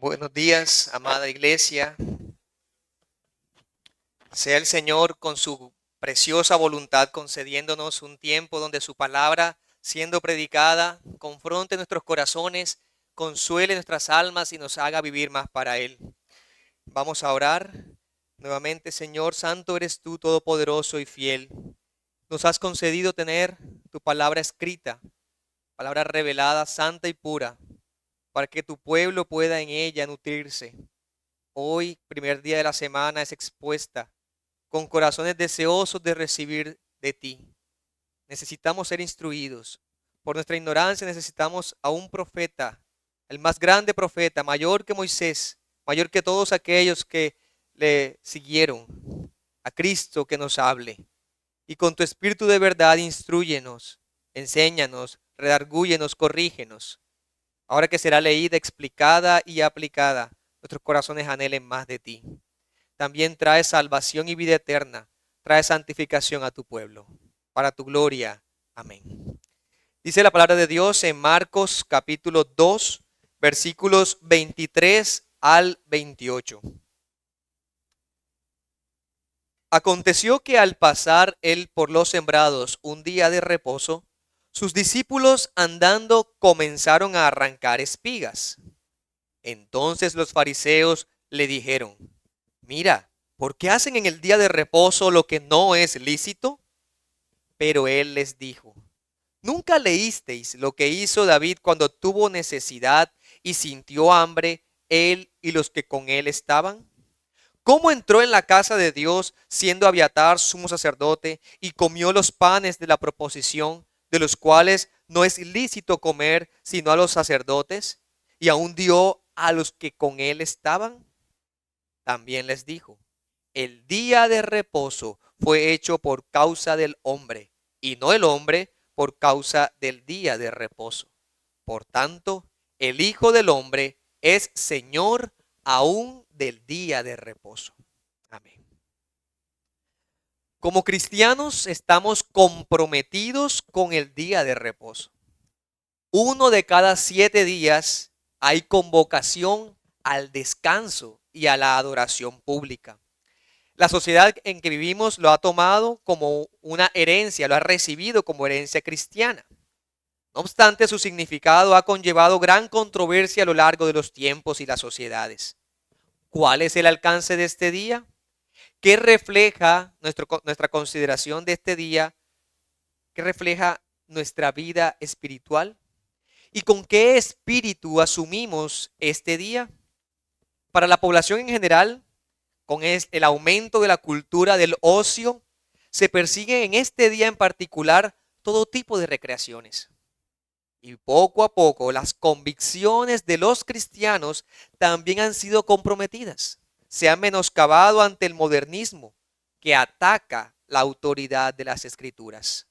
Buenos días, amada iglesia. Sea el Señor con su preciosa voluntad concediéndonos un tiempo donde su palabra, siendo predicada, confronte nuestros corazones, consuele nuestras almas y nos haga vivir más para Él. Vamos a orar. Nuevamente, Señor, santo eres tú, todopoderoso y fiel. Nos has concedido tener tu palabra escrita, palabra revelada, santa y pura, para que tu pueblo pueda en ella nutrirse. Hoy, primer día de la semana, es expuesta con corazones deseosos de recibir de ti. Necesitamos ser instruidos. Por nuestra ignorancia necesitamos a un profeta, el más grande profeta, mayor que Moisés, mayor que todos aquellos que le siguieron, a Cristo que nos hable. Y con tu espíritu de verdad instrúyenos, enséñanos, redargúyenos, corrígenos. Ahora que será leída, explicada y aplicada, nuestros corazones anhelen más de ti. También trae salvación y vida eterna, trae santificación a tu pueblo, para tu gloria. Amén. Dice la palabra de Dios en Marcos capítulo 2, versículos 23 al 28. Aconteció que al pasar él por los sembrados un día de reposo, sus discípulos andando comenzaron a arrancar espigas. Entonces los fariseos le dijeron: Mira, ¿por qué hacen en el día de reposo lo que no es lícito? Pero él les dijo: ¿Nunca leísteis lo que hizo David cuando tuvo necesidad y sintió hambre, él y los que con él estaban? ¿Cómo entró en la casa de Dios siendo Abiatar sumo sacerdote y comió los panes de la proposición, de los cuales no es lícito comer sino a los sacerdotes, y aún dio a los que con él estaban? También les dijo: el día de reposo fue hecho por causa del hombre, y no el hombre por causa del día de reposo. Por tanto, el Hijo del Hombre es Señor aún del día de reposo. Amén. Como cristianos estamos comprometidos con el día de reposo. 1 de cada 7 días hay convocación al descanso y a la adoración pública. La sociedad en que vivimos lo ha tomado como una herencia, lo ha recibido como herencia cristiana. No obstante, su significado ha conllevado gran controversia a lo largo de los tiempos y las sociedades. ¿Cuál es el alcance de este día? ¿Qué refleja nuestra consideración de este día? ¿Qué refleja nuestra vida espiritual? ¿Y con qué espíritu asumimos este día? Para la población en general, con el aumento de la cultura del ocio, se persigue en este día en particular todo tipo de recreaciones. Y poco a poco las convicciones de los cristianos también han sido comprometidas. Se han menoscabado ante el modernismo que ataca la autoridad de las escrituras.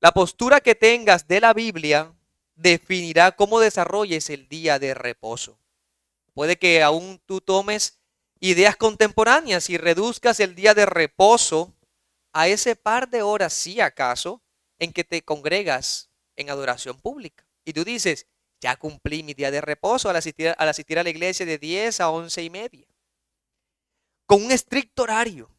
La postura que tengas de la Biblia definirá cómo desarrolles el día de reposo. Puede que aún tú tomes ideas contemporáneas y reduzcas el día de reposo a ese par de horas, si acaso, en que te congregas en adoración pública. Y tú dices: ya cumplí mi día de reposo al asistir a la iglesia de 10 a 11:30. Con un estricto horario.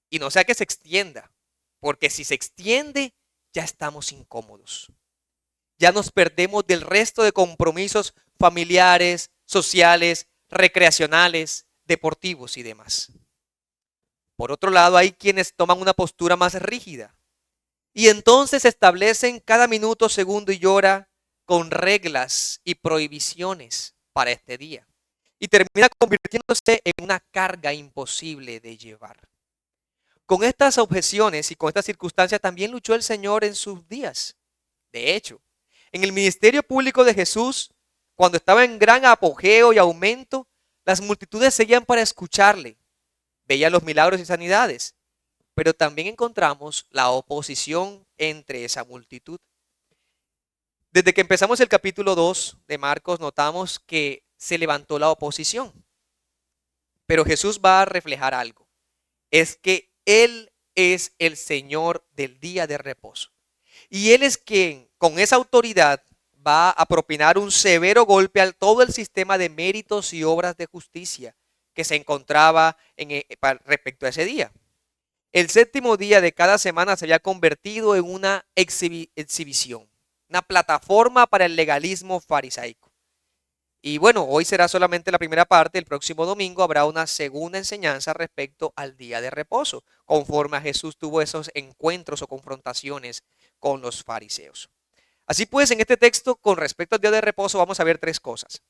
Y no sea que se extienda, porque si se extiende, ya estamos incómodos. Ya nos perdemos del resto de compromisos familiares, sociales, recreacionales, deportivos y demás. Por otro lado, hay quienes toman una postura más rígida y entonces establecen cada minuto, segundo y hora con reglas y prohibiciones para este día. Y termina convirtiéndose en una carga imposible de llevar. Con estas objeciones y con estas circunstancias también luchó el Señor en sus días. De hecho, en el ministerio público de Jesús, cuando estaba en gran apogeo y aumento, las multitudes seguían para escucharle. Veían los milagros y sanidades, pero también encontramos la oposición entre esa multitud. Desde que empezamos el capítulo 2 de Marcos, notamos que se levantó la oposición. Pero Jesús va a reflejar algo. Es que Él es el Señor del día de reposo. Y Él es quien, con esa autoridad, va a propinar un severo golpe a todo el sistema de méritos y obras de justicia que se encontraba respecto a ese día. El séptimo día de cada semana se había convertido en una exhibición, una plataforma para el legalismo farisaico. Y bueno, hoy será solamente la primera parte, el próximo domingo habrá una segunda enseñanza respecto al día de reposo, conforme a Jesús tuvo esos encuentros o confrontaciones con los fariseos. Así pues, en este texto, con respecto al día de reposo, vamos a ver tres cosas.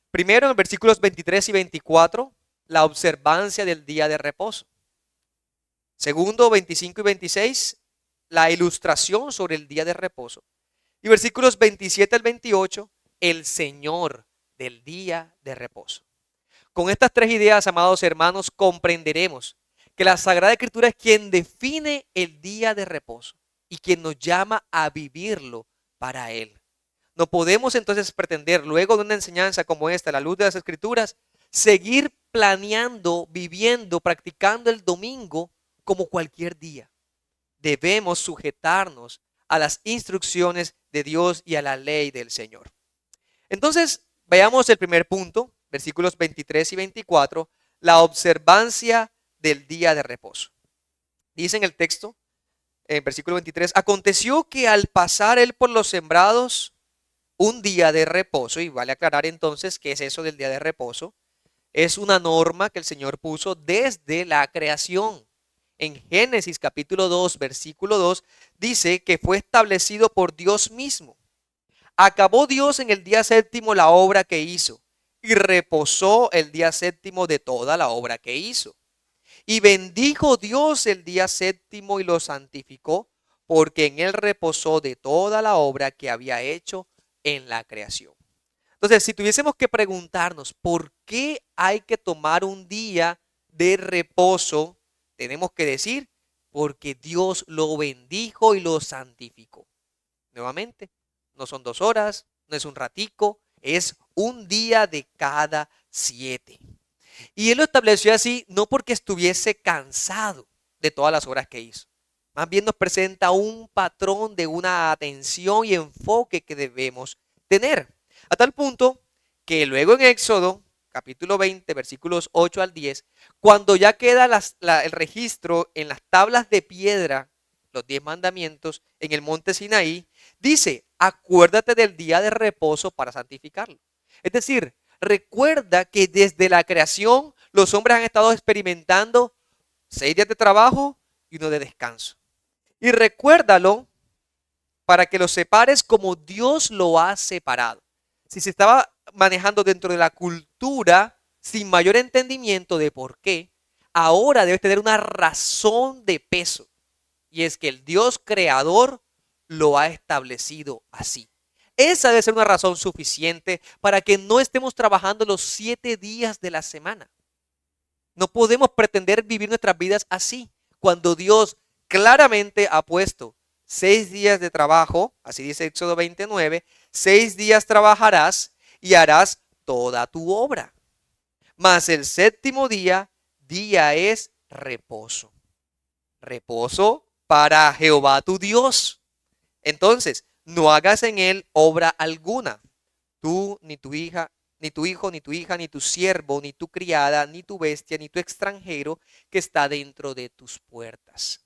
Primero, en los versículos 23 y 24, la observancia del día de reposo. Segundo, 25 y 26, la ilustración sobre el día de reposo. Y versículos 27 al 28, el Señor del día de reposo. Con estas tres ideas, amados hermanos, comprenderemos que la Sagrada Escritura es quien define el día de reposo y quien nos llama a vivirlo para Él. No podemos entonces pretender, luego de una enseñanza como esta, a la luz de las Escrituras, seguir planeando, viviendo, practicando el domingo como cualquier día. Debemos sujetarnos a las instrucciones de Dios y a la ley del Señor. Entonces, veamos el primer punto, versículos 23 y 24, la observancia del día de reposo. Dice en el texto, en versículo 23, aconteció que al pasar él por los sembrados, un día de reposo, y vale aclarar entonces qué es eso del día de reposo, es una norma que el Señor puso desde la creación. En Génesis capítulo 2, versículo 2, dice que fue establecido por Dios mismo. Acabó Dios en el día séptimo la obra que hizo y reposó el día séptimo de toda la obra que hizo. Y bendijo Dios el día séptimo y lo santificó, porque en él reposó de toda la obra que había hecho en la creación. Entonces, si tuviésemos que preguntarnos por qué hay que tomar un día de reposo, tenemos que decir, porque Dios lo bendijo y lo santificó. Nuevamente, no son 2 horas, no es un ratico, es un día de cada 7. Y Él lo estableció así no porque estuviese cansado de todas las obras que hizo. Más bien nos presenta un patrón de una atención y enfoque que debemos tener. A tal punto que luego en Éxodo, capítulo 20, versículos 8 al 10, cuando ya queda el registro en las tablas de piedra, los 10 mandamientos, en el monte Sinaí, dice, acuérdate del día de reposo para santificarlo. Es decir, recuerda que desde la creación los hombres han estado experimentando 6 días de trabajo y 1 de descanso. Y recuérdalo para que lo separes como Dios lo ha separado. Si se estaba manejando dentro de la cultura sin mayor entendimiento de por qué, ahora debes tener una razón de peso. Y es que el Dios creador lo ha establecido así. Esa debe ser una razón suficiente para que no estemos trabajando los 7 días de la semana. No podemos pretender vivir nuestras vidas así, cuando Dios claramente ha puesto 6 días de trabajo, así dice Éxodo 29, 6 días trabajarás y harás toda tu obra. Mas el séptimo día es reposo. Reposo para Jehová tu Dios. Entonces, no hagas en él obra alguna, tú, ni tu hija, ni tu hijo, ni tu hija, ni tu siervo, ni tu criada, ni tu bestia, ni tu extranjero que está dentro de tus puertas.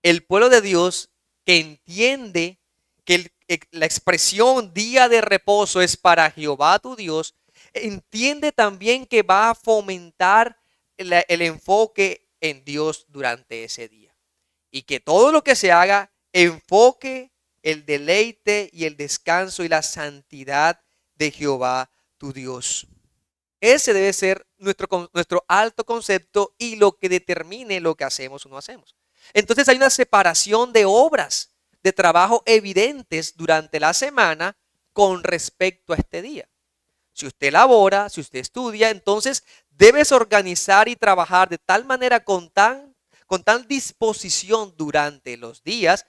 El pueblo de Dios que entiende que la expresión día de reposo es para Jehová tu Dios, entiende también que va a fomentar el enfoque en Dios durante ese día. Y que todo lo que se haga enfoque el deleite y el descanso y la santidad de Jehová tu Dios. Ese debe ser nuestro alto concepto y lo que determine lo que hacemos o no hacemos. Entonces hay una separación de obras, de trabajo evidentes durante la semana con respecto a este día. Si usted labora, si usted estudia, entonces debes organizar y trabajar de tal manera con tal disposición durante los días,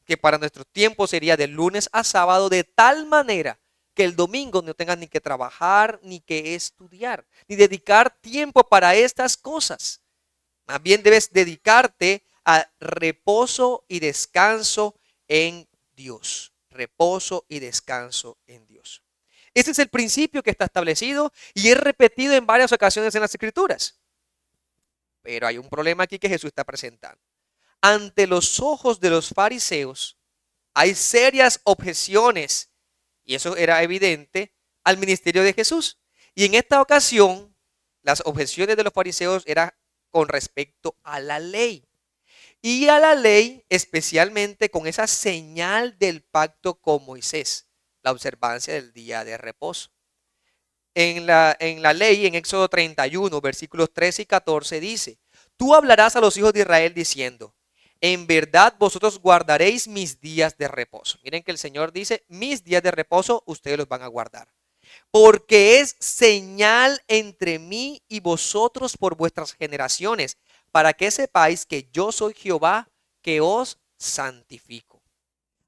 que para nuestro tiempo sería de lunes a sábado, de tal manera que el domingo no tengas ni que trabajar, ni que estudiar, ni dedicar tiempo para estas cosas. Más bien debes dedicarte a reposo y descanso en Dios. reposo y descanso en Dios. Ese es el principio que está establecido y es repetido en varias ocasiones en las Escrituras. Pero hay un problema aquí que Jesús está presentando. Ante los ojos de los fariseos hay serias objeciones, y eso era evidente, al ministerio de Jesús. Y en esta ocasión, las objeciones de los fariseos eran con respecto a la ley. Y a la ley, especialmente con esa señal del pacto con Moisés, la observancia del día de reposo. En la ley, en Éxodo 31, versículos 13 y 14, dice: tú hablarás a los hijos de Israel diciendo: en verdad vosotros guardaréis mis días de reposo. Miren que el Señor dice: mis días de reposo ustedes los van a guardar. Porque es señal entre mí y vosotros por vuestras generaciones, para que sepáis que yo soy Jehová, que os santifico.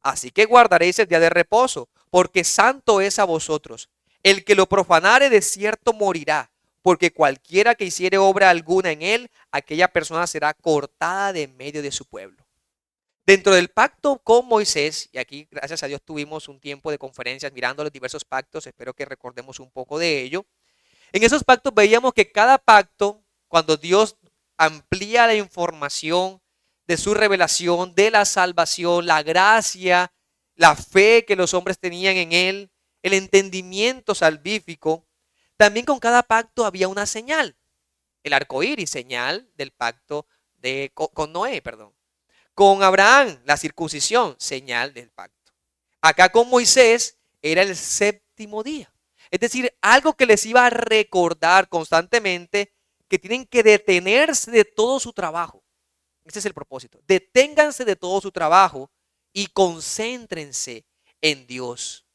Así que guardaréis el día de reposo, porque santo es a vosotros. El que lo profanare de cierto morirá, porque cualquiera que hiciere obra alguna en él, aquella persona será cortada de en medio de su pueblo. Dentro del pacto con Moisés, y aquí gracias a Dios tuvimos un tiempo de conferencias mirando los diversos pactos, espero que recordemos un poco de ello. En esos pactos veíamos que cada pacto, cuando Dios amplía la información de su revelación, de la salvación, la gracia, la fe que los hombres tenían en él, el entendimiento salvífico, también con cada pacto había una señal. El arco iris, señal del pacto con Noé, perdón. Con Abraham, la circuncisión, señal del pacto. Acá con Moisés era el séptimo día. Es decir, algo que les iba a recordar constantemente que tienen que detenerse de todo su trabajo. Ese es el propósito. Deténganse de todo su trabajo y concéntrense en Dios,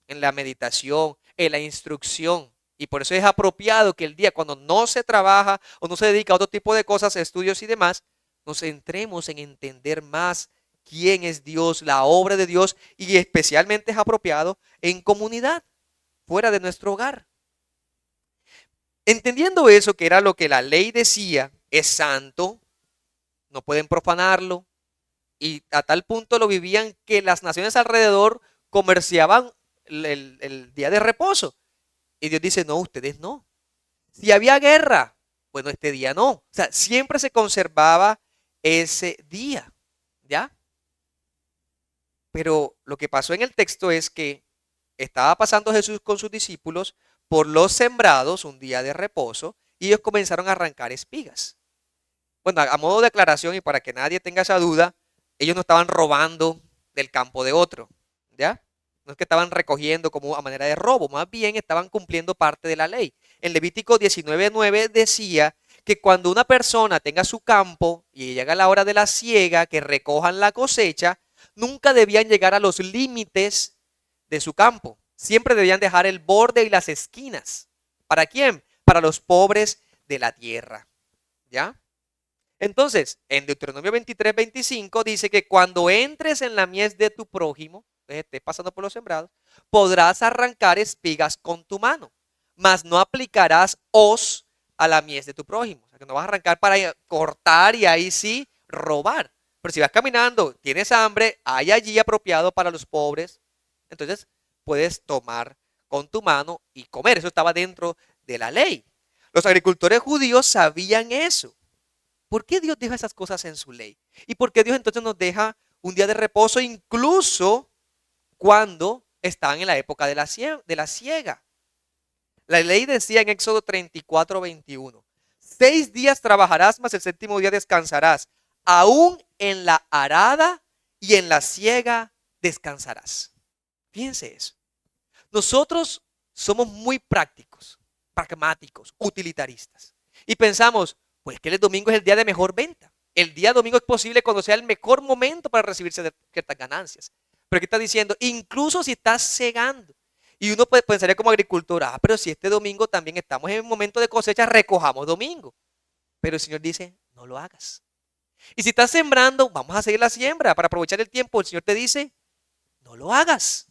en la meditación, en la instrucción. Y por eso es apropiado que el día cuando no se trabaja o no se dedica a otro tipo de cosas, estudios y demás, nos centremos en entender más quién es Dios, la obra de Dios, y especialmente es apropiado en comunidad, fuera de nuestro hogar. Entendiendo eso, que era lo que la ley decía, es santo, no pueden profanarlo, y a tal punto lo vivían que las naciones alrededor comerciaban el día de reposo. Y Dios dice: no, ustedes no. Si había guerra, bueno, este día no. O sea, siempre se conservaba ese día, ¿ya? Pero lo que pasó en el texto es que estaba pasando Jesús con sus discípulos por los sembrados, un día de reposo, y ellos comenzaron a arrancar espigas. Bueno, a modo de aclaración y para que nadie tenga esa duda, ellos no estaban robando del campo de otro, ¿ya? No es que estaban recogiendo como a manera de robo, más bien estaban cumpliendo parte de la ley. En Levítico 19:9 decía que cuando una persona tenga su campo y llega la hora de la siega, que recojan la cosecha, nunca debían llegar a los límites de su campo. Siempre debían dejar el borde y las esquinas. ¿Para quién? Para los pobres de la tierra, ¿ya? Entonces, en Deuteronomio 23:25 dice que cuando entres en la mies de tu prójimo, estés pasando por los sembrados, podrás arrancar espigas con tu mano, mas no aplicarás hoz a la mies de tu prójimo. O sea, que no vas a arrancar para cortar y ahí sí robar. Pero si vas caminando, tienes hambre, hay allí apropiado para los pobres, entonces puedes tomar con tu mano y comer. Eso estaba dentro de la ley. Los agricultores judíos sabían eso. ¿Por qué Dios deja esas cosas en su ley? ¿Y por qué Dios entonces nos deja un día de reposo incluso cuando están en la época de la siega? La ley decía en Éxodo 34:21, 6 días trabajarás, mas el séptimo día descansarás. Aún en la arada y en la siega descansarás. Fíjense eso. Nosotros somos muy prácticos, pragmáticos, utilitaristas. Y pensamos, pues que el domingo es el día de mejor venta. El día domingo es posible cuando sea el mejor momento para recibirse de ciertas ganancias. Pero ¿qué está diciendo? Incluso si estás segando. Y uno puede pensaría como agricultor, pero si este domingo también estamos en el momento de cosecha, recojamos domingo. Pero el Señor dice, no lo hagas. Y si estás sembrando, vamos a seguir la siembra para aprovechar el tiempo. El Señor te dice, no lo hagas.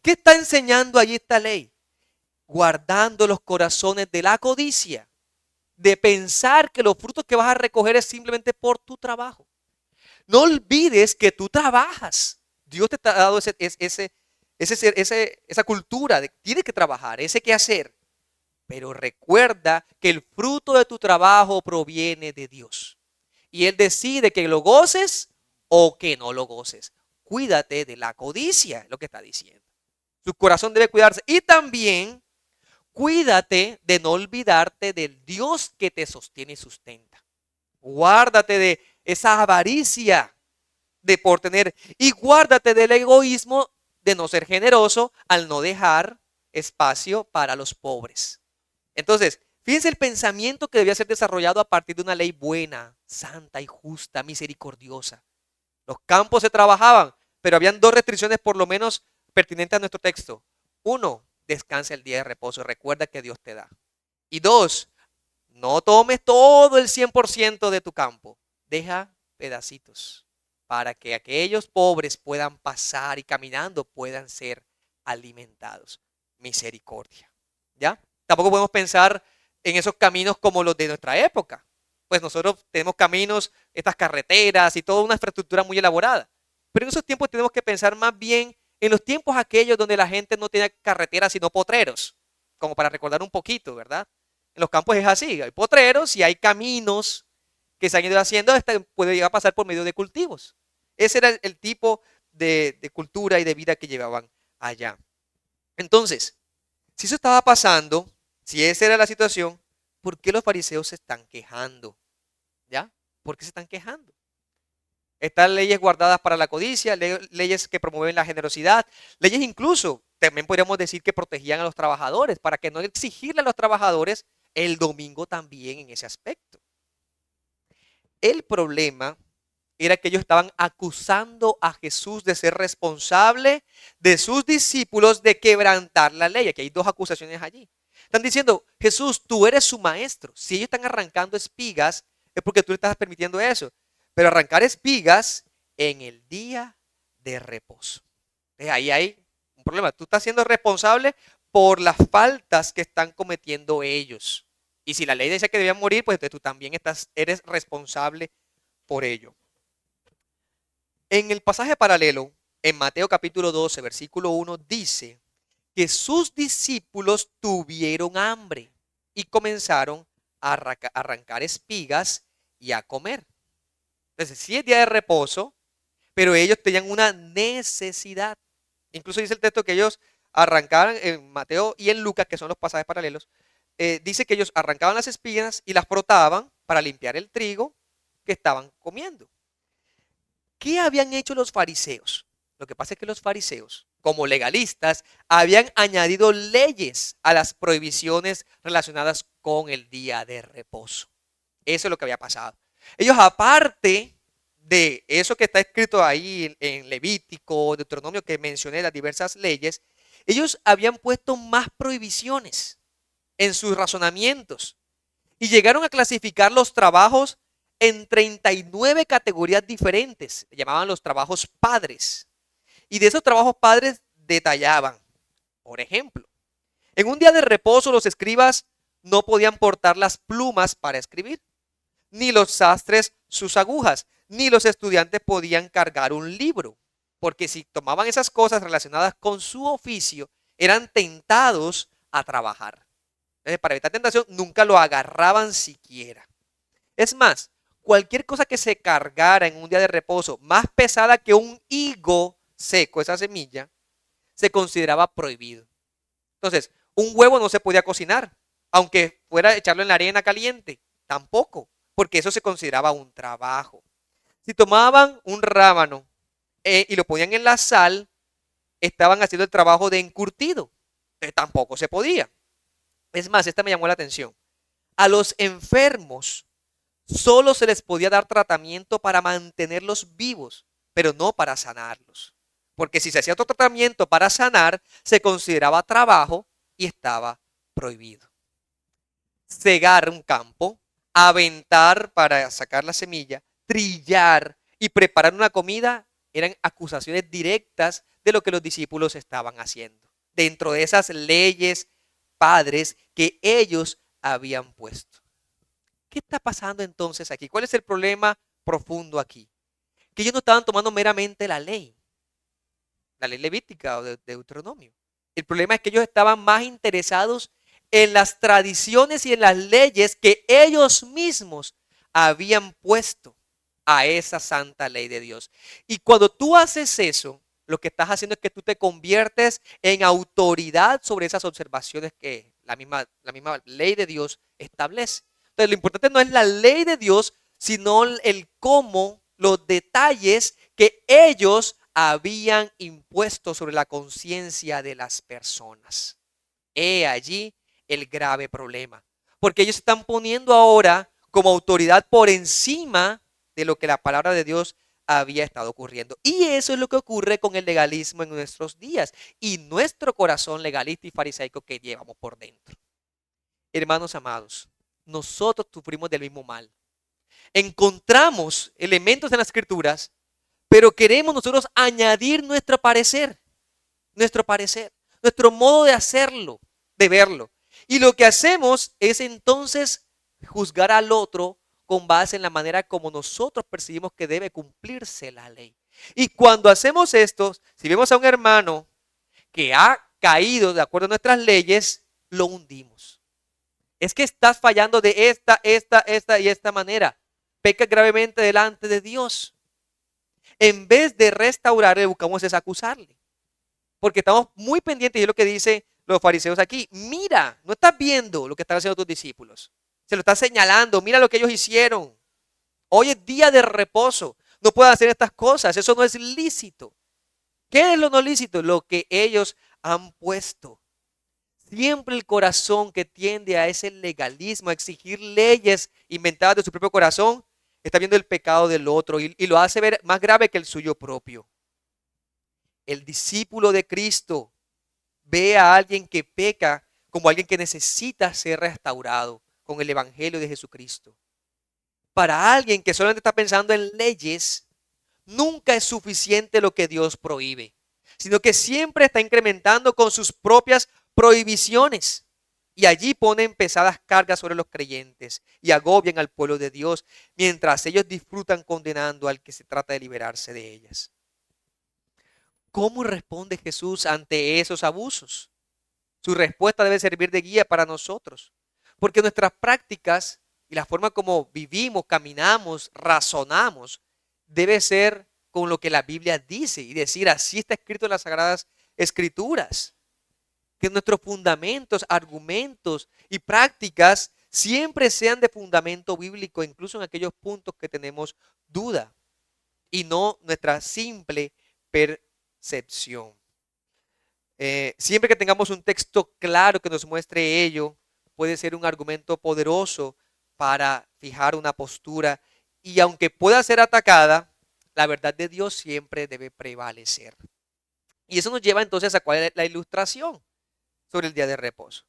¿Qué está enseñando allí esta ley? Guardando los corazones de la codicia, de pensar que los frutos que vas a recoger es simplemente por tu trabajo. No olvides que tú trabajas. Dios te ha dado esa cultura de que tienes que trabajar, ese que hacer. Pero recuerda que el fruto de tu trabajo proviene de Dios. Y Él decide que lo goces o que no lo goces. Cuídate de la codicia, es lo que está diciendo. Su corazón debe cuidarse. Y también cuídate de no olvidarte del Dios que te sostiene y sustenta. Guárdate de esa avaricia de por tener. Y guárdate del egoísmo de no ser generoso al no dejar espacio para los pobres. Entonces, fíjense el pensamiento que debía ser desarrollado a partir de una ley buena, santa y justa, misericordiosa. Los campos se trabajaban, pero habían dos restricciones por lo menos pertinentes a nuestro texto. Uno, descansa el día de reposo, recuerda que Dios te da. Y dos, no tomes todo el 100% de tu campo, deja pedacitos para que aquellos pobres puedan pasar y caminando puedan ser alimentados. Misericordia. ¿Ya? Tampoco podemos pensar en esos caminos como los de nuestra época. Pues nosotros tenemos caminos, estas carreteras y toda una infraestructura muy elaborada. Pero en esos tiempos tenemos que pensar más bien en los tiempos aquellos donde la gente no tenía carreteras sino potreros, como para recordar un poquito, ¿verdad? En los campos es así, hay potreros y hay caminos que se han ido haciendo, puede llegar a pasar por medio de cultivos. Ese era el tipo de cultura y de vida que llevaban allá. Entonces, si eso estaba pasando, si esa era la situación, ¿por qué los fariseos se están quejando? ¿Ya? ¿Por qué se están quejando? Están leyes guardadas para la codicia, leyes que promueven la generosidad, leyes incluso, también podríamos decir que protegían a los trabajadores, para que no exigirle a los trabajadores el domingo también en ese aspecto. El problema era que ellos estaban acusando a Jesús de ser responsable de sus discípulos de quebrantar la ley. Aquí hay dos acusaciones allí. Están diciendo, Jesús, tú eres su maestro. Si ellos están arrancando espigas, es porque tú le estás permitiendo eso. Pero arrancar espigas en el día de reposo. Entonces ahí hay un problema. Tú estás siendo responsable por las faltas que están cometiendo ellos. Y si la ley dice que debían morir, pues tú también eres responsable por ello. En el pasaje paralelo, en Mateo capítulo 12, versículo 1, dice que sus discípulos tuvieron hambre y comenzaron a arrancar espigas y a comer. Entonces, sí es día de reposo, pero ellos tenían una necesidad. Incluso dice el texto que ellos arrancaban en Mateo y en Lucas, que son los pasajes paralelos, dice que ellos arrancaban las espigas y las frotaban para limpiar el trigo que estaban comiendo. ¿Qué habían hecho los fariseos? Lo que pasa es que los fariseos, como legalistas, habían añadido leyes a las prohibiciones relacionadas con el día de reposo. Eso es lo que había pasado. Ellos, aparte de eso que está escrito ahí en Levítico, Deuteronomio, que mencioné las diversas leyes, ellos habían puesto más prohibiciones en sus razonamientos y llegaron a clasificar los trabajos en 39 categorías diferentes. Llamaban los trabajos padres. Y de esos trabajos padres detallaban, por ejemplo, en un día de reposo los escribas no podían portar las plumas para escribir, ni los sastres sus agujas, ni los estudiantes podían cargar un libro, porque si tomaban esas cosas relacionadas con su oficio, eran tentados a trabajar. Entonces, para evitar tentación, nunca lo agarraban siquiera. Es más, cualquier cosa que se cargara en un día de reposo, más pesada que un higo seco, esa semilla, se consideraba prohibido. Entonces, un huevo no se podía cocinar, aunque fuera echarlo en la arena caliente, tampoco, porque eso se consideraba un trabajo. Si tomaban un rábano y lo ponían en la sal, estaban haciendo el trabajo de encurtido, tampoco se podía. Es más, esta me llamó la atención. A los enfermos solo se les podía dar tratamiento para mantenerlos vivos, pero no para sanarlos. Porque si se hacía otro tratamiento para sanar, se consideraba trabajo y estaba prohibido. Cegar un campo, aventar para sacar la semilla, trillar y preparar una comida eran acusaciones directas de lo que los discípulos estaban haciendo. Dentro de esas leyes padres que ellos habían puesto. ¿Qué está pasando entonces aquí? ¿Cuál es el problema profundo aquí? Que ellos no estaban tomando meramente la ley. la ley levítica o de Deuteronomio. El problema es que ellos estaban más interesados en las tradiciones y en las leyes que ellos mismos habían puesto a esa santa ley de Dios. Y cuando tú haces eso, lo que estás haciendo es que tú te conviertes en autoridad sobre esas observaciones que la misma ley de Dios establece. Entonces, lo importante no es la ley de Dios, sino el cómo, los detalles que ellos habían impuesto sobre la conciencia de las personas. He allí el grave problema, porque ellos se están poniendo ahora como autoridad por encima de lo que la palabra de Dios había estado ocurriendo. Y eso es lo que ocurre con el legalismo en nuestros días y nuestro corazón legalista y farisaico que llevamos por dentro. Hermanos amados, nosotros sufrimos del mismo mal. Encontramos elementos en las escrituras, pero queremos nosotros añadir nuestro modo de hacerlo, de verlo. Y lo que hacemos es entonces juzgar al otro con base en la manera como nosotros percibimos que debe cumplirse la ley. Y cuando hacemos esto, si vemos a un hermano que ha caído de acuerdo a nuestras leyes, lo hundimos. Es que estás fallando de esta y esta manera. Pecas gravemente delante de Dios. En vez de restaurarle, buscamos es acusarle. Porque estamos muy pendientes, y es lo que dicen los fariseos aquí. Mira, no estás viendo lo que están haciendo tus discípulos. Se lo estás señalando, mira lo que ellos hicieron. Hoy es día de reposo. No pueden hacer estas cosas, eso no es lícito. ¿Qué es lo no lícito? Lo que ellos han puesto. Siempre el corazón que tiende a ese legalismo, a exigir leyes inventadas de su propio corazón, está viendo el pecado del otro y lo hace ver más grave que el suyo propio. El discípulo de Cristo ve a alguien que peca como alguien que necesita ser restaurado con el evangelio de Jesucristo. Para alguien que solamente está pensando en leyes, nunca es suficiente lo que Dios prohíbe, sino que siempre está incrementando con sus propias prohibiciones. Y allí ponen pesadas cargas sobre los creyentes y agobian al pueblo de Dios, mientras ellos disfrutan condenando al que se trata de liberarse de ellas. ¿Cómo responde Jesús ante esos abusos? Su respuesta debe servir de guía para nosotros, porque nuestras prácticas y la forma como vivimos, caminamos, razonamos, debe ser con lo que la Biblia dice y decir, así está escrito en las Sagradas Escrituras. Que nuestros fundamentos, argumentos y prácticas siempre sean de fundamento bíblico, incluso en aquellos puntos que tenemos duda, y no nuestra simple percepción. Siempre que tengamos un texto claro que nos muestre ello, puede ser un argumento poderoso para fijar una postura, y aunque pueda ser atacada, la verdad de Dios siempre debe prevalecer. Y eso nos lleva entonces a cuál es la ilustración sobre el día de reposo.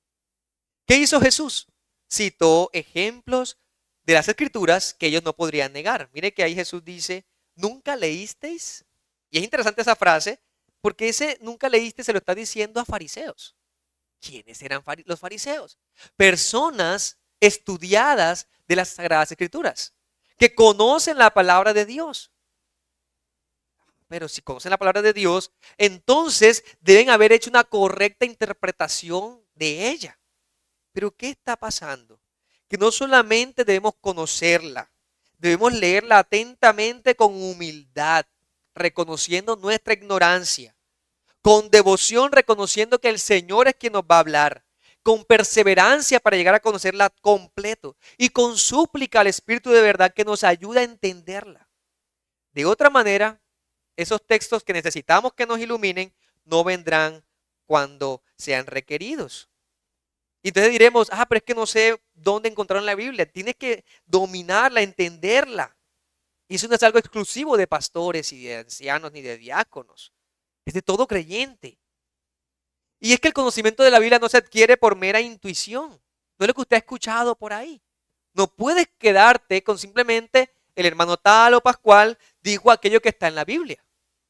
¿Qué hizo Jesús? Citó ejemplos de las escrituras que ellos no podrían negar. Mire que ahí Jesús dice, ¿nunca leísteis? Y es interesante esa frase, porque ese nunca leíste se lo está diciendo a fariseos. ¿Quiénes eran los fariseos? Personas estudiadas de las Sagradas Escrituras, que conocen la palabra de Dios. Pero si conocen la palabra de Dios, entonces deben haber hecho una correcta interpretación de ella. Pero ¿qué está pasando? Que no solamente debemos conocerla, debemos leerla atentamente con humildad, reconociendo nuestra ignorancia, con devoción reconociendo que el Señor es quien nos va a hablar, con perseverancia para llegar a conocerla completo y con súplica al Espíritu de verdad que nos ayude a entenderla. De otra manera, esos textos que necesitamos que nos iluminen no vendrán cuando sean requeridos. Y entonces diremos, pero es que no sé dónde encontrar en la Biblia. Tienes que dominarla, entenderla. Y eso no es algo exclusivo de pastores y de ancianos ni de diáconos. Es de todo creyente. Y es que el conocimiento de la Biblia no se adquiere por mera intuición. No es lo que usted ha escuchado por ahí. No puedes quedarte con simplemente el hermano tal o Pascual dijo aquello que está en la Biblia.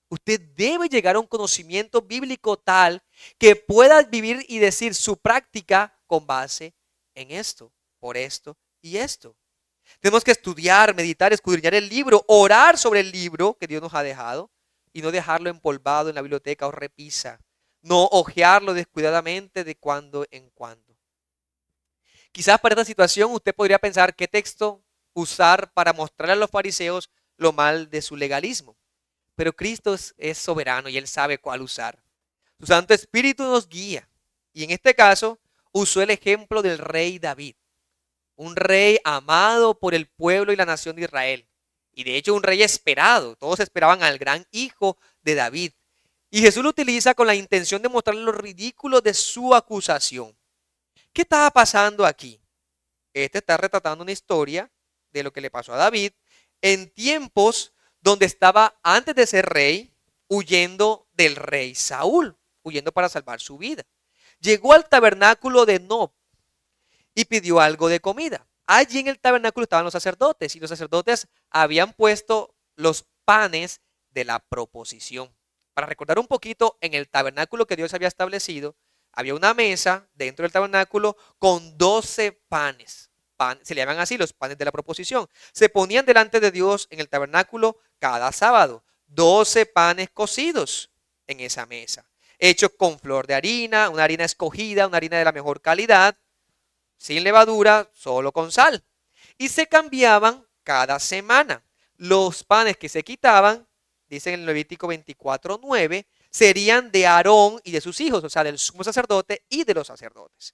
Usted debe llegar a un conocimiento bíblico tal que pueda vivir y decir su práctica con base en esto, por esto y esto. Tenemos que estudiar, meditar, escudriñar el libro, orar sobre el libro que Dios nos ha dejado, y no dejarlo empolvado en la biblioteca o repisa. No hojearlo descuidadamente de cuando en cuando. Quizás para esta situación usted podría pensar qué texto usar para mostrarle a los fariseos lo mal de su legalismo. Pero Cristo es soberano y Él sabe cuál usar. Su Santo Espíritu nos guía. Y en este caso usó el ejemplo del rey David. Un rey amado por el pueblo y la nación de Israel. Y de hecho un rey esperado. Todos esperaban al gran hijo de David. Y Jesús lo utiliza con la intención de mostrarle lo ridículo de su acusación. ¿Qué estaba pasando aquí? Este está retratando una historia de lo que le pasó a David en tiempos donde estaba antes de ser rey, huyendo del rey Saúl, huyendo para salvar su vida. Llegó al tabernáculo de Nob y pidió algo de comida. Allí en el tabernáculo estaban los sacerdotes y los sacerdotes habían puesto los panes de la proposición. Para recordar un poquito, en el tabernáculo que Dios había establecido, había una mesa dentro del tabernáculo con 12 panes. Se le llaman así los panes de la proposición. Se ponían delante de Dios en el tabernáculo cada sábado. 12 panes cocidos en esa mesa, hechos con flor de harina, una harina escogida, una harina de la mejor calidad, sin levadura, solo con sal. Y se cambiaban cada semana. Los panes que se quitaban, dice en el Levítico 24:9, serían de Aarón y de sus hijos, o sea, del sumo sacerdote y de los sacerdotes.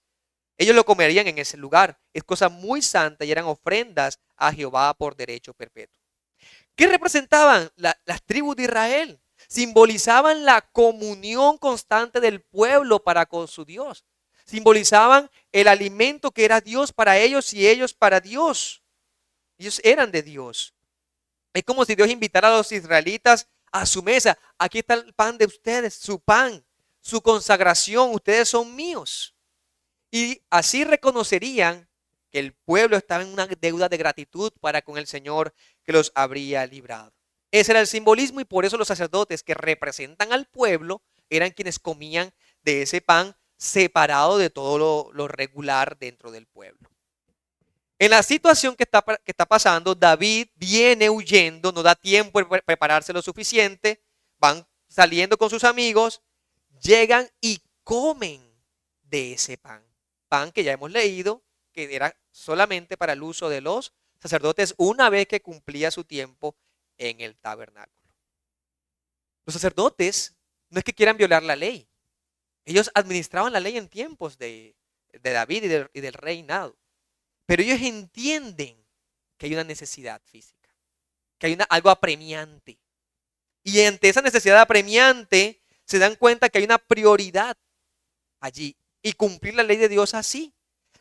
Ellos lo comerían en ese lugar. Es cosa muy santa y eran ofrendas a Jehová por derecho perpetuo. ¿Qué representaban las tribus de Israel? Simbolizaban la comunión constante del pueblo para con su Dios. Simbolizaban el alimento que era Dios para ellos y ellos para Dios. Ellos eran de Dios. Es como si Dios invitara a los israelitas a su mesa. Aquí está el pan de ustedes, su pan, su consagración. Ustedes son míos. Y así reconocerían que el pueblo estaba en una deuda de gratitud para con el Señor que los habría librado. Ese era el simbolismo y por eso los sacerdotes que representan al pueblo eran quienes comían de ese pan separado de todo lo regular dentro del pueblo. En la situación que está pasando, David viene huyendo, no da tiempo de prepararse lo suficiente, van saliendo con sus amigos, llegan y comen de ese pan. Pan que ya hemos leído, que era solamente para el uso de los sacerdotes una vez que cumplía su tiempo en el tabernáculo. Los sacerdotes no es que quieran violar la ley. Ellos administraban la ley en tiempos de David y del reinado. Pero ellos entienden que hay una necesidad física, que hay algo apremiante. Y ante esa necesidad apremiante se dan cuenta que hay una prioridad allí. Y cumplir la ley de Dios así.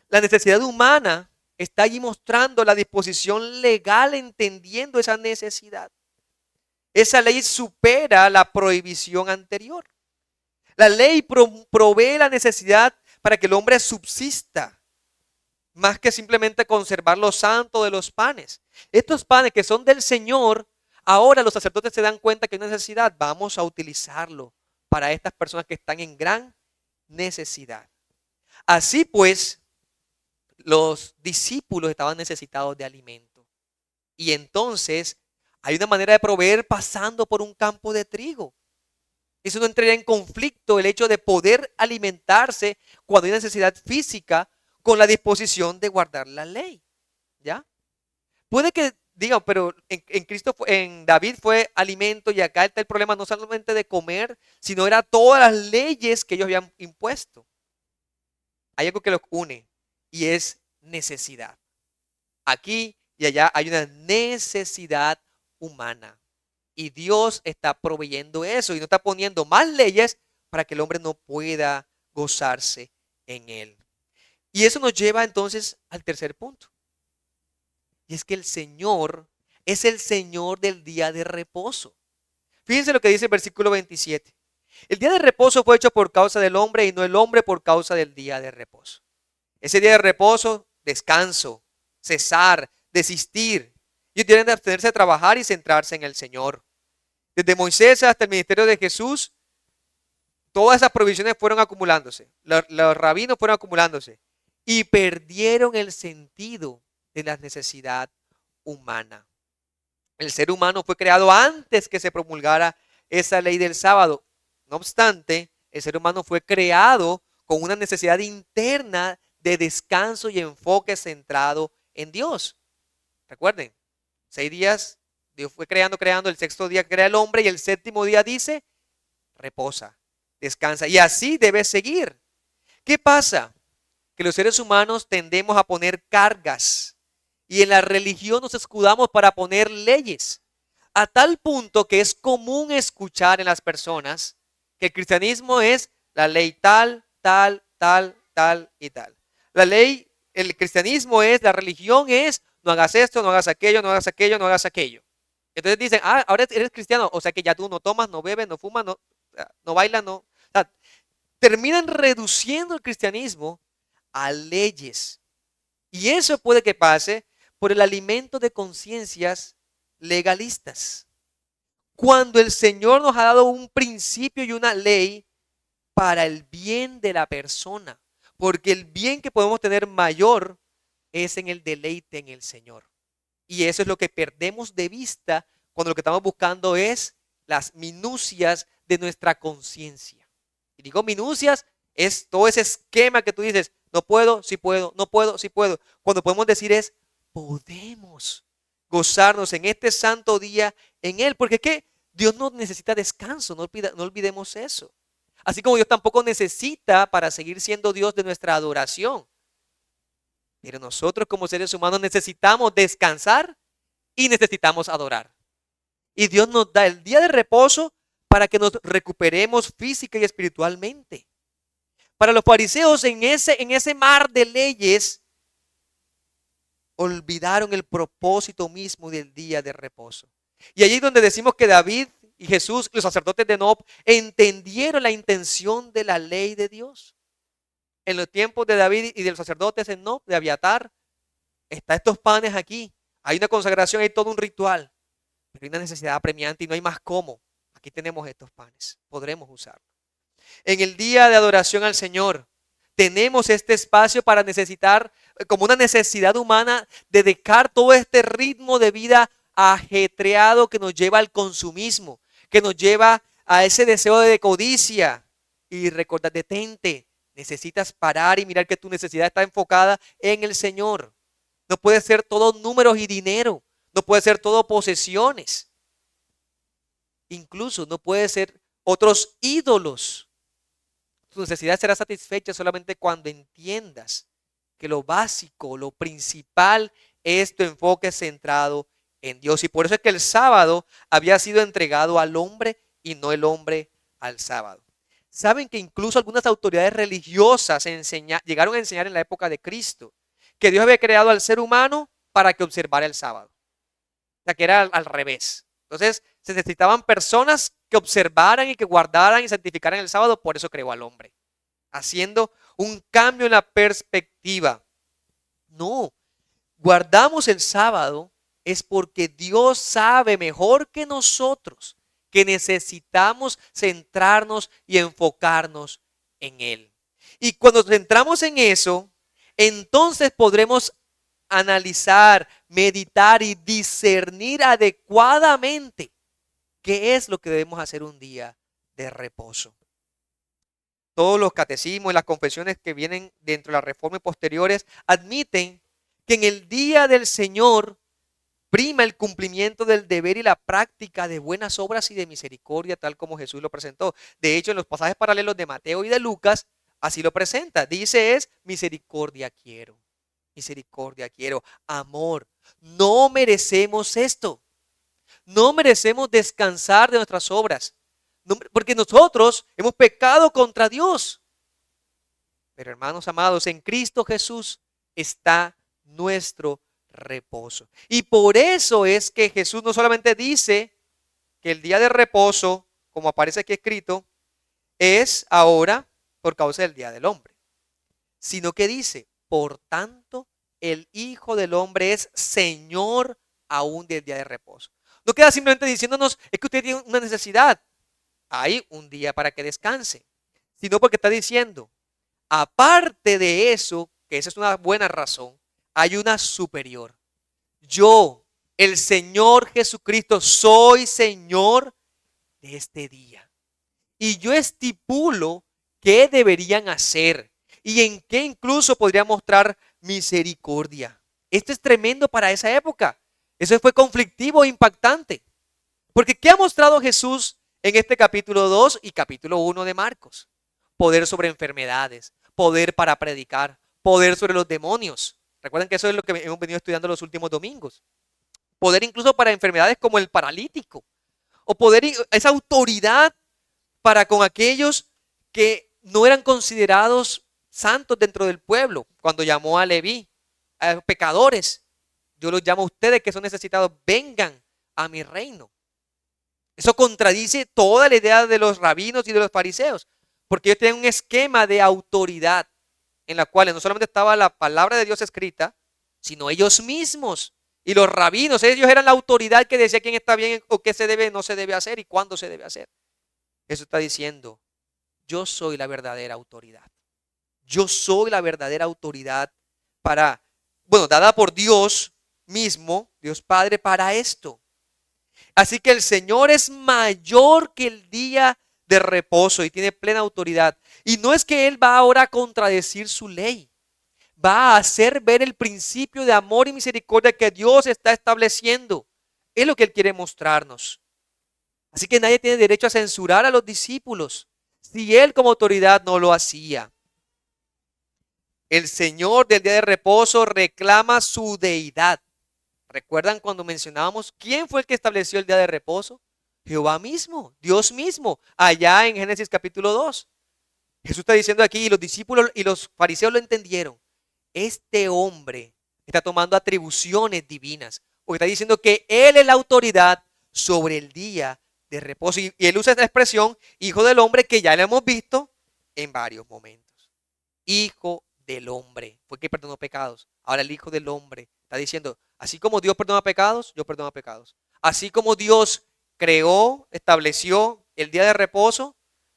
La necesidad humana está allí mostrando la disposición legal entendiendo esa necesidad. Esa ley supera la prohibición anterior. La ley provee la necesidad para que el hombre subsista, más que simplemente conservar lo santo de los panes. Estos panes que son del Señor, ahora los sacerdotes se dan cuenta que hay una necesidad. Vamos a utilizarlo para estas personas que están en gran necesidad. Así pues, los discípulos estaban necesitados de alimento. Y entonces hay una manera de proveer pasando por un campo de trigo. Eso no entraría en conflicto el hecho de poder alimentarse cuando hay necesidad física con la disposición de guardar la ley. ¿Ya? Puede que diga, pero en Cristo, en David fue alimento y acá está el problema no solamente de comer, sino era todas las leyes que ellos habían impuesto. Hay algo que los une y es necesidad. Aquí y allá hay una necesidad humana. Y Dios está proveyendo eso y no está poniendo más leyes para que el hombre no pueda gozarse en él. Y eso nos lleva entonces al tercer punto. Y es que el Señor es el Señor del día de reposo. Fíjense lo que dice el versículo 27. El día de reposo fue hecho por causa del hombre y no el hombre por causa del día de reposo. Ese día de reposo, descanso, cesar, desistir. Ellos tienen de abstenerse de trabajar y centrarse en el Señor. Desde Moisés hasta el ministerio de Jesús, todas esas provisiones fueron acumulándose. Los rabinos fueron acumulándose y perdieron el sentido de la necesidad humana. El ser humano fue creado antes que se promulgara esa ley del sábado. No obstante, el ser humano fue creado con una necesidad interna de descanso y enfoque centrado en Dios. Recuerden, 6 días, Dios fue creando, el sexto día crea el hombre y el séptimo día dice, reposa, descansa. Y así debe seguir. ¿Qué pasa? Que los seres humanos tendemos a poner cargas y en la religión nos escudamos para poner leyes, a tal punto que es común escuchar en las personas que el cristianismo es la ley tal, tal, tal, tal y tal. La ley, el cristianismo es, la religión es, no hagas esto, no hagas aquello, no hagas aquello, no hagas aquello. Entonces dicen, ahora eres cristiano, o sea que ya tú no tomas, no bebes, no fumas, no bailas, no. O sea, terminan reduciendo el cristianismo a leyes. Y eso puede que pase por el alimento de conciencias legalistas. Cuando el Señor nos ha dado un principio y una ley para el bien de la persona. Porque el bien que podemos tener mayor es en el deleite en el Señor. Y eso es lo que perdemos de vista cuando lo que estamos buscando es las minucias de nuestra conciencia. Y digo minucias, es todo ese esquema que tú dices, no puedo, sí puedo, no puedo, sí puedo. Cuando podemos decir es, podemos gozarnos en este santo día en Él. Porque es que Dios no necesita descanso, no olvidemos eso. Así como Dios tampoco necesita para seguir siendo Dios de nuestra adoración. Pero nosotros como seres humanos necesitamos descansar y necesitamos adorar. Y Dios nos da el día de reposo para que nos recuperemos física y espiritualmente. Para los fariseos en ese mar de leyes, olvidaron el propósito mismo del día de reposo. Y allí es donde decimos que David y Jesús, los sacerdotes de Nob, entendieron la intención de la ley de Dios. En los tiempos de David y de los sacerdotes en Nob, de Abiatar, están estos panes aquí. Hay una consagración, hay todo un ritual. Pero hay una necesidad apremiante y no hay más cómo. Aquí tenemos estos panes. Podremos usarlos. En el día de adoración al Señor, tenemos este espacio para necesitar, como una necesidad humana, de dejar todo este ritmo de vida ajetreado que nos lleva al consumismo, que nos lleva a ese deseo de codicia. Y recordar, detente, necesitas parar y mirar que tu necesidad está enfocada en el Señor. No puede ser todo números y dinero, no puede ser todo posesiones. Incluso no puede ser otros ídolos. Tu necesidad será satisfecha solamente cuando entiendas que lo básico, lo principal es tu enfoque centrado en Dios. Y por eso es que el sábado había sido entregado al hombre y no el hombre al sábado. Saben que incluso algunas autoridades religiosas llegaron a enseñar en la época de Cristo que Dios había creado al ser humano para que observara el sábado. O sea, que era al revés. Entonces, se necesitaban personas que observaran y que guardaran y santificaran el sábado, por eso creó al hombre, haciendo un cambio en la perspectiva. No, guardamos el sábado es porque Dios sabe mejor que nosotros que necesitamos centrarnos y enfocarnos en Él. Y cuando nos centramos en eso, entonces podremos analizar, meditar y discernir adecuadamente qué es lo que debemos hacer un día de reposo. Todos los catecismos y las confesiones que vienen dentro de la reforma y posteriores admiten que en el día del Señor prima el cumplimiento del deber y la práctica de buenas obras y de misericordia, tal como Jesús lo presentó. De hecho, en los pasajes paralelos de Mateo y de Lucas, así lo presenta. Dice es, misericordia quiero, amor. No merecemos esto. No merecemos descansar de nuestras obras. Porque nosotros hemos pecado contra Dios. Pero hermanos amados, en Cristo Jesús está nuestro reposo. Y por eso es que Jesús no solamente dice que el día de reposo, como aparece aquí escrito, es ahora por causa del día del hombre, sino que dice, por tanto, el Hijo del Hombre es Señor aún del día de reposo. No queda simplemente diciéndonos, es que usted tiene una necesidad, hay un día para que descanse, sino porque está diciendo, aparte de eso, que esa es una buena razón, hay una superior. Yo, el Señor Jesucristo, soy Señor de este día. Y yo estipulo qué deberían hacer y en qué incluso podría mostrar misericordia. Esto es tremendo para esa época. Eso fue conflictivo e impactante. Porque ¿qué ha mostrado Jesús en este capítulo 2 y capítulo 1 de Marcos? Poder sobre enfermedades, poder para predicar, poder sobre los demonios. Recuerden que eso es lo que hemos venido estudiando los últimos domingos. Poder incluso para enfermedades como el paralítico. O poder, esa autoridad para con aquellos que no eran considerados santos dentro del pueblo. Cuando llamó a Leví, a pecadores, yo los llamo a ustedes que son necesitados, vengan a mi reino. Eso contradice toda la idea de los rabinos y de los fariseos, porque ellos tenían un esquema de autoridad en la cual no solamente estaba la palabra de Dios escrita, sino ellos mismos. Y los rabinos, ellos eran la autoridad que decía quién está bien o qué se debe, no se debe hacer y cuándo se debe hacer. Eso está diciendo, yo soy la verdadera autoridad. Yo soy la verdadera autoridad dada por Dios mismo, Dios Padre, para esto. Así que el Señor es mayor que el día de reposo y tiene plena autoridad. Y no es que Él va ahora a contradecir su ley. Va a hacer ver el principio de amor y misericordia que Dios está estableciendo. Es lo que Él quiere mostrarnos. Así que nadie tiene derecho a censurar a los discípulos si Él como autoridad no lo hacía. El Señor del día de reposo reclama su deidad. ¿Recuerdan cuando mencionábamos quién fue el que estableció el día de reposo? Jehová mismo, Dios mismo, allá en Génesis capítulo 2. Jesús está diciendo aquí, y los discípulos y los fariseos lo entendieron. Este hombre está tomando atribuciones divinas, porque está diciendo que Él es la autoridad sobre el día de reposo. Y Él usa esta expresión, hijo del hombre, que ya la hemos visto en varios momentos. Hijo del hombre, fue que perdonó pecados. Ahora el hijo del hombre está diciendo, así como Dios perdona pecados, yo perdono pecados. Así como Dios creó, estableció el día de reposo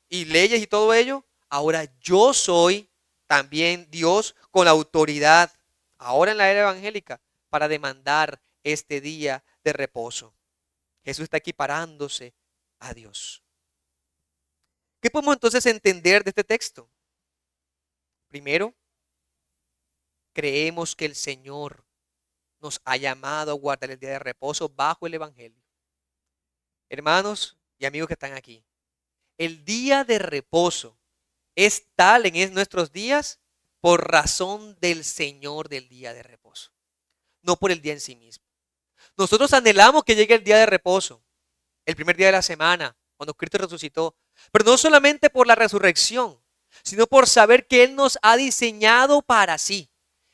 y leyes y todo ello, ahora yo soy también Dios con la autoridad, ahora en la era evangélica, para demandar este día de reposo. Jesús está equiparándose a Dios. ¿Qué podemos entonces entender de este texto? Primero, creemos que el Señor nos ha llamado a guardar el día de reposo bajo el Evangelio. Hermanos y amigos que están aquí, el día de reposo es tal en nuestros días por razón del Señor del día de reposo, no por el día en sí mismo. Nosotros anhelamos que llegue el día de reposo, el primer día de la semana, cuando Cristo resucitó, pero no solamente por la resurrección, sino por saber que Él nos ha diseñado para sí.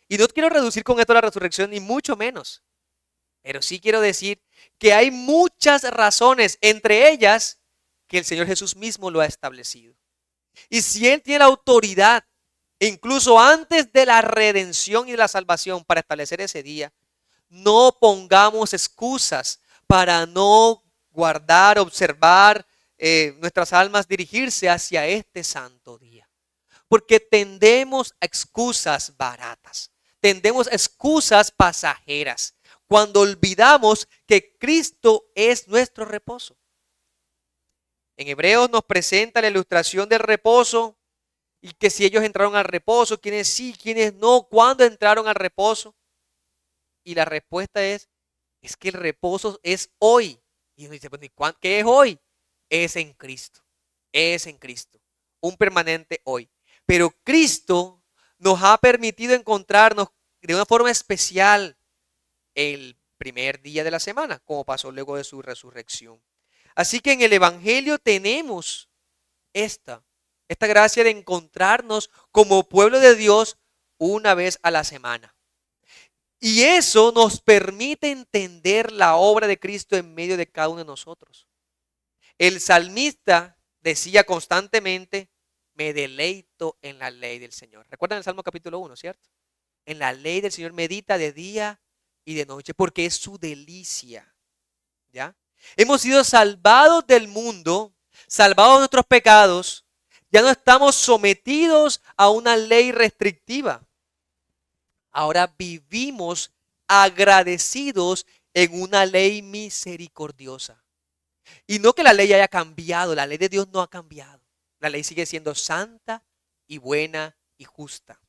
Y no quiero reducir con esto la resurrección, ni mucho menos. Pero sí quiero decir que hay muchas razones, entre ellas que el Señor Jesús mismo lo ha establecido. Y si Él tiene la autoridad, incluso antes de la redención y de la salvación, para establecer ese día, no pongamos excusas para no guardar, observar nuestras almas, dirigirse hacia este santo día. Porque tendemos a excusas baratas. Tendemos excusas pasajeras cuando olvidamos que Cristo es nuestro reposo. En Hebreos nos presenta la ilustración del reposo y que si ellos entraron al reposo, quiénes sí, quiénes no, cuándo entraron al reposo. Y la respuesta es que el reposo es hoy. Y uno dice, ¿qué es hoy? Es en Cristo, es en Cristo, un permanente hoy. Pero Cristo nos ha permitido encontrarnos de una forma especial el primer día de la semana, como pasó luego de su resurrección. Así que en el Evangelio tenemos esta gracia de encontrarnos como pueblo de Dios una vez a la semana. Y eso nos permite entender la obra de Cristo en medio de cada uno de nosotros. El salmista decía constantemente, me deleito en la ley del Señor. ¿Recuerdan el Salmo capítulo 1, cierto? En la ley del Señor medita de día y de noche porque es su delicia. ¿Ya? Hemos sido salvados del mundo, salvados de nuestros pecados. Ya no estamos sometidos a una ley restrictiva. Ahora vivimos agradecidos en una ley misericordiosa. Y no que la ley haya cambiado, la ley de Dios no ha cambiado. La ley sigue siendo santa y buena y justa.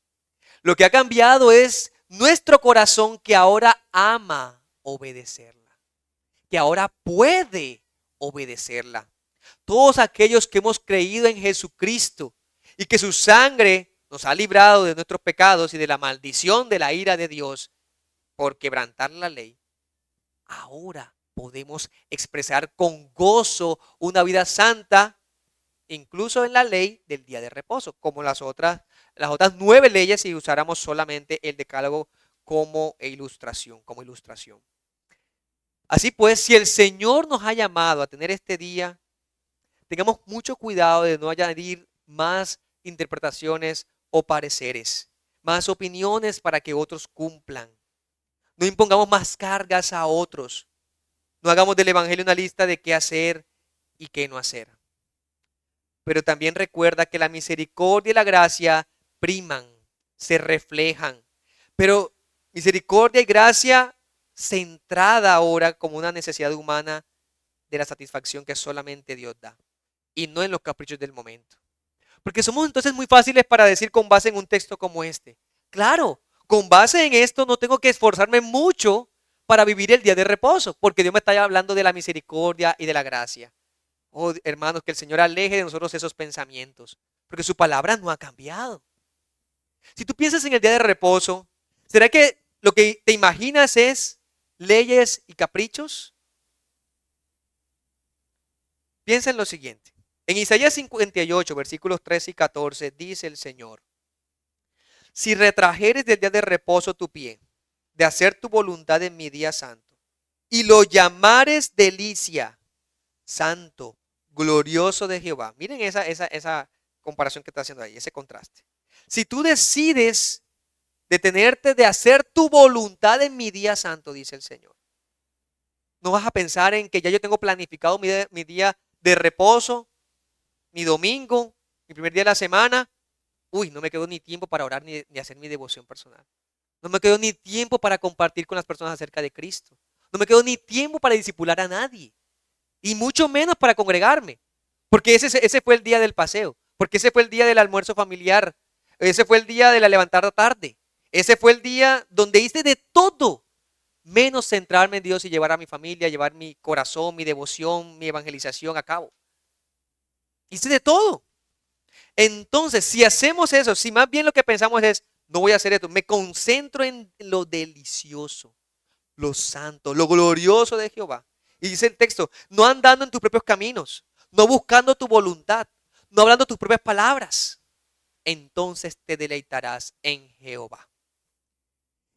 Lo que ha cambiado es nuestro corazón que ahora ama obedecerla, que ahora puede obedecerla. Todos aquellos que hemos creído en Jesucristo y que su sangre nos ha librado de nuestros pecados y de la maldición de la ira de Dios por quebrantar la ley, ahora podemos expresar con gozo una vida santa, incluso en la ley del día de reposo, como las otras 9 leyes si usáramos solamente el decálogo como ilustración, Así pues, si el Señor nos ha llamado a tener este día, tengamos mucho cuidado de no añadir más interpretaciones o pareceres, más opiniones para que otros cumplan. No impongamos más cargas a otros. No hagamos del Evangelio una lista de qué hacer y qué no hacer. Pero también recuerda que la misericordia y la gracia priman, se reflejan. Pero misericordia y gracia centrada ahora como una necesidad humana de la satisfacción que solamente Dios da. Y no en los caprichos del momento. Porque somos entonces muy fáciles para decir con base en un texto como este. Claro, con base en esto no tengo que esforzarme mucho para vivir el día de reposo, porque Dios me está hablando de la misericordia y de la gracia. Oh, hermanos, que el Señor aleje de nosotros esos pensamientos, porque su palabra no ha cambiado. Si tú piensas en el día de reposo, ¿será que lo que te imaginas es leyes y caprichos? Piensa en lo siguiente. En Isaías 58, versículos 13 y 14, dice el Señor: si retrajeres del día de reposo tu pie, de hacer tu voluntad en mi día santo, y lo llamares delicia, santo, glorioso de Jehová. Miren esa comparación que está haciendo ahí, ese contraste. Si tú decides detenerte de hacer tu voluntad en mi día santo, dice el Señor, no vas a pensar en que ya yo tengo planificado mi día de reposo, mi domingo, mi primer día de la semana. Uy, no me quedó ni tiempo para orar ni hacer mi devoción personal. No me quedó ni tiempo para compartir con las personas acerca de Cristo. No me quedó ni tiempo para discipular a nadie. Y mucho menos para congregarme. Porque ese fue el día del paseo. Porque ese fue el día del almuerzo familiar. Ese fue el día de la levantada tarde. Ese fue el día donde hice de todo, menos centrarme en Dios y llevar a mi familia, llevar mi corazón, mi devoción, mi evangelización a cabo. Hice de todo. Entonces, si hacemos eso, si más bien lo que pensamos es, no voy a hacer esto, me concentro en lo delicioso, lo santo, lo glorioso de Jehová. Y dice el texto, no andando en tus propios caminos, no buscando tu voluntad, no hablando tus propias palabras, entonces te deleitarás en Jehová.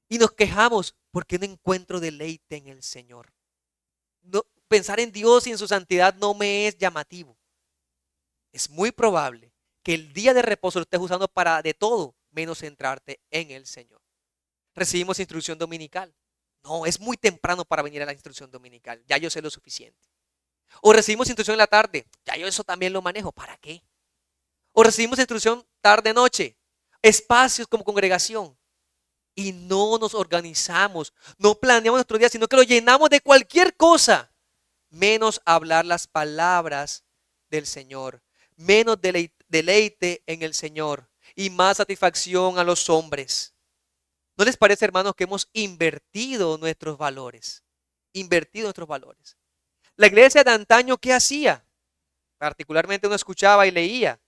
Y nos quejamos porque no encuentro deleite en el Señor. No, pensar en Dios y en su santidad no me es llamativo. Es muy probable que el día de reposo lo estés usando para de todo menos centrarte en el Señor. Recibimos instrucción dominical. No, es muy temprano para venir a la instrucción dominical. Ya yo sé lo suficiente. O recibimos instrucción en la tarde. Ya yo eso también lo manejo. ¿Para qué? O recibimos instrucción tarde-noche. Espacios como congregación. Y no nos organizamos. No planeamos nuestro día, sino que lo llenamos de cualquier cosa. Menos hablar las palabras del Señor. Menos deleite en el Señor. Y más satisfacción a los hombres. ¿No les parece, hermanos, que hemos invertido nuestros valores? Invertido nuestros valores. La iglesia de antaño, ¿qué hacía? Particularmente uno escuchaba y leía.